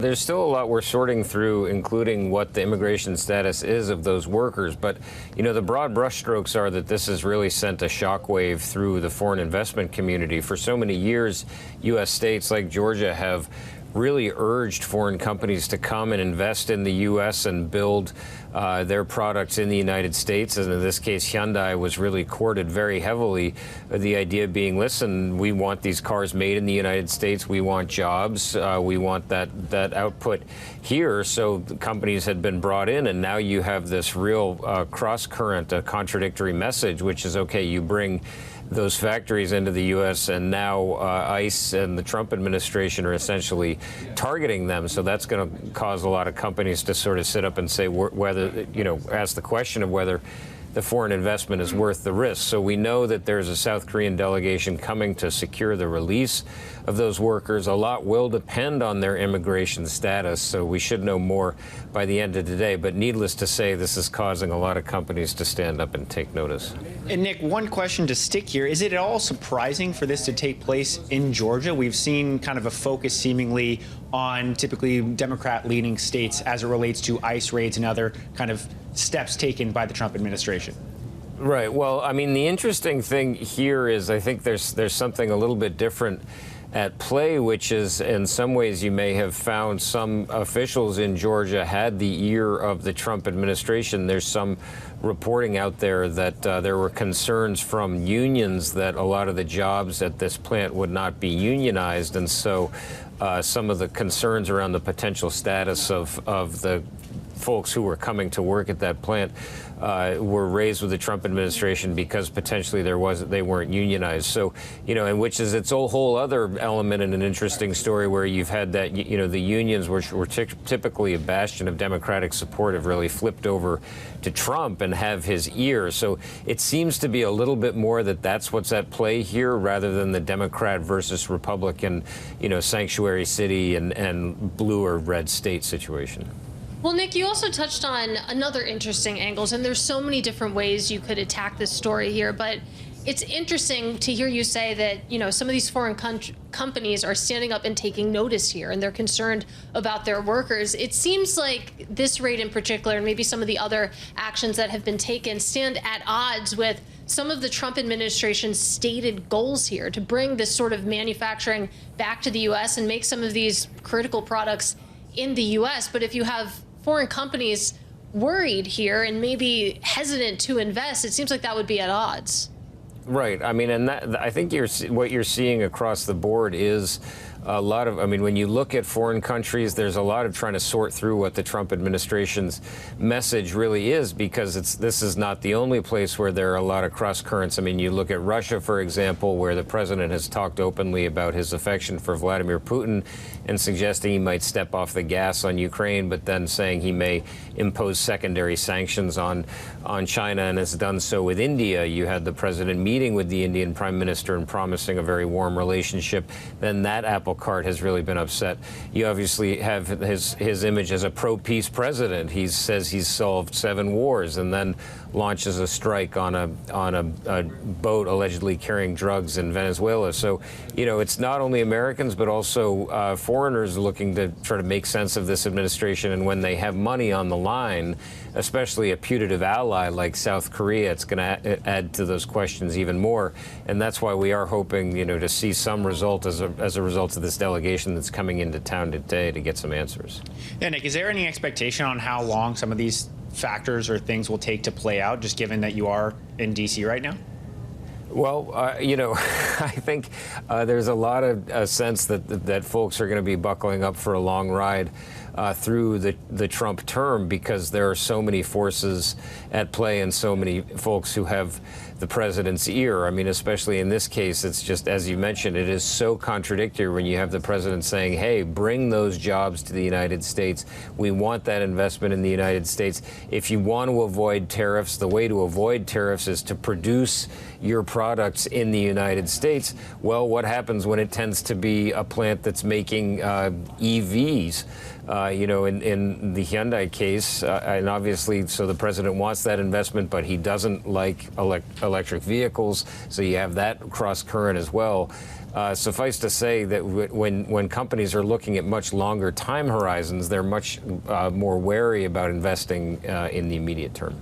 There's still a lot we're sorting through, including what the immigration status is of those workers. But, you know, the broad brushstrokes are that this has really sent a shockwave through the foreign investment community. For so many years, U.S. states like Georgia have really urged foreign companies to come and invest in the U.S. and build their products in the United States. And in this case, Hyundai was really courted very heavily. The idea being, listen, we want these cars made in the United States. We want jobs. We want that output here. So the companies had been brought in, and now you have this real cross-current, a contradictory message, which is, okay, you bring those factories into the U.S. and now ICE and the Trump administration are essentially targeting them. So that's going to cause a lot of companies to sort of sit up and say whether, you know, ask the question of whether the foreign investment is worth the risk. So we know that there's a South Korean delegation coming to secure the release of those workers. A lot will depend on their immigration status, so we should know more by the end of today. But needless to say, this is causing a lot of companies to stand up and take notice. And Nick, one question to stick here. Is it at all surprising for this to take place in Georgia? We've seen kind of a focus seemingly on typically Democrat-leaning states as it relates to ICE raids and other kind of steps taken by the Trump administration. Right. Well, I mean, the interesting thing here is I think there's something a little bit different at play, which is in some ways you may have found some officials in Georgia had the ear of the Trump administration. There's some reporting out there that there were concerns from unions that a lot of the jobs at this plant would not be unionized. And so some of the concerns around the potential status of the folks who were coming to work at that plant were raised with the Trump administration because potentially they weren't unionized. So, you know, and which is its whole other element in an interesting story where you've had that, you know, the unions, which were typically a bastion of Democratic support, have really flipped over to Trump and have his ear. So it seems to be a little bit more that that's what's at play here rather than the Democrat versus Republican, you know, sanctuary city and blue or red state situation. Well, Nick, you also touched on another interesting angles, and there's so many different ways you could attack this story here, but it's interesting to hear you say that, you know, some of these foreign companies are standing up and taking notice here, and they're concerned about their workers. It seems like this raid in particular, and maybe some of the other actions that have been taken, stand at odds with some of the Trump administration's stated goals here to bring this sort of manufacturing back to the U.S. and make some of these critical products in the U.S. But if you have foreign companies worried here and maybe hesitant to invest, it seems like that would be at odds. Right. I mean, and that, I think what you're seeing across the board is a lot of, I mean, when you look at foreign countries, there's a lot of trying to sort through what the Trump administration's message really is, because this is not the only place where there are a lot of cross currents. I mean, you look at Russia, for example, where the president has talked openly about his affection for Vladimir Putin and suggesting he might step off the gas on Ukraine, but then saying he may impose secondary sanctions on China, and has done so with India. You had the president meeting with the Indian prime minister and promising a very warm relationship. Then that apple cart has really been upset. You obviously have his image as a pro-peace president. He says he's solved 7 wars and then launches a strike on a boat allegedly carrying drugs in Venezuela. So, you know, it's not only Americans but also foreigners looking to try to make sense of this administration. And when they have money on the line, especially a putative ally like South Korea, it's going to add to those questions even more. And that's why we are hoping, you know, to see some result as a result of this delegation that's coming into town today to get some answers. Yeah, Nick, is there any expectation on how long some of these factors or things will take to play out, just given that you are in D.C. right now? Well, you know, I think there's a lot of sense that folks are going to be buckling up for a long ride through the Trump term, because there are so many forces at play and so many folks who have the president's ear. I mean, especially in this case, it's just, as you mentioned, it is so contradictory when you have the president saying, hey, bring those jobs to the United States. We want that investment in the United States. If you want to avoid tariffs, the way to avoid tariffs is to produce your products in the United States. Well, what happens when it tends to be a plant that's making EVs? In the Hyundai case, and obviously, so the president wants that investment, but he doesn't like electric vehicles, so you have that cross current as well. Suffice to say that when companies are looking at much longer time horizons, they're much more wary about investing in the immediate term.